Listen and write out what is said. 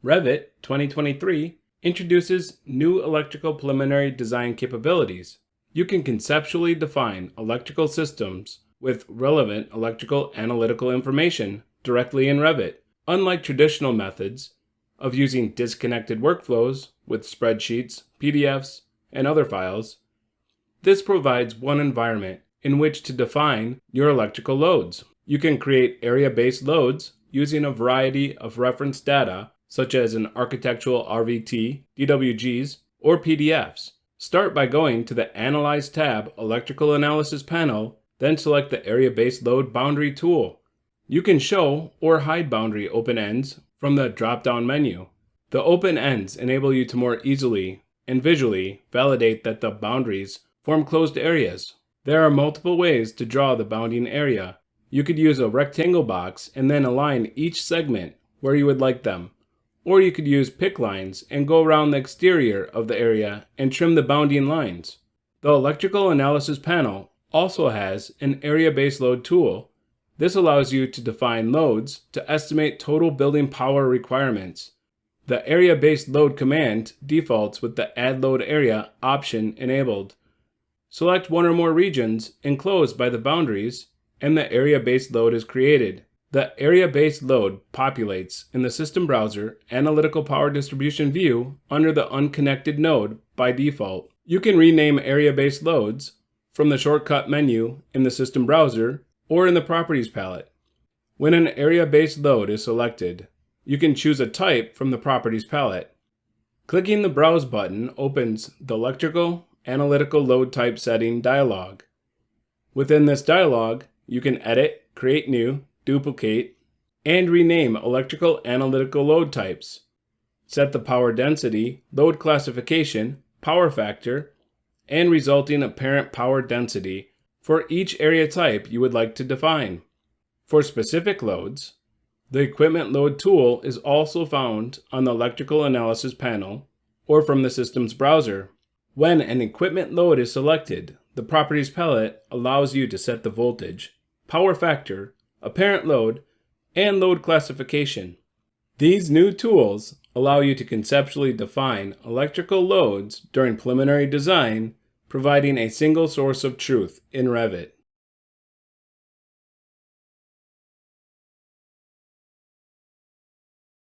Revit 2023 introduces new electrical preliminary design capabilities. You can conceptually define electrical systems with relevant electrical analytical information directly in Revit, unlike traditional methods of using disconnected workflows with spreadsheets, PDFs, and other files. This provides one environment in which to define your electrical loads. You can create area-based loads using a variety of reference data such as an architectural RVT, DWGs, or PDFs. Start by going to the Analyze tab Electrical Analysis panel, then select the Area-Based Load Boundary tool. You can show or hide boundary open ends from the drop-down menu. The open ends enable you to more easily and visually validate that the boundaries form closed areas. There are multiple ways to draw the bounding area. You could use a rectangle box and then align each segment where you would like them. Or you could use pick lines and go around the exterior of the area and trim the bounding lines. The Electrical Analysis panel also has an area-based load tool. This allows you to define loads to estimate total building power requirements. The area-based load command defaults with the Add Load Area option enabled. Select one or more regions enclosed by the boundaries, and the area-based load is created. The area-based load populates in the System Browser Analytical Power Distribution view under the Unconnected node by default. You can rename area-based loads from the shortcut menu in the System Browser or in the Properties palette. When an area-based load is selected, you can choose a type from the Properties palette. Clicking the Browse button opens the Electrical Analytical Load Type Setting dialog. Within this dialog, you can edit, create new, duplicate, and rename electrical analytical load types. Set the power density, load classification, power factor, and resulting apparent power density for each area type you would like to define. For specific loads, the Equipment Load tool is also found on the Electrical Analysis panel or from the Systems Browser. When an equipment load is selected, the Properties palette allows you to set the voltage, power factor, apparent load, and load classification. These new tools allow you to conceptually define electrical loads during preliminary design, providing a single source of truth in Revit.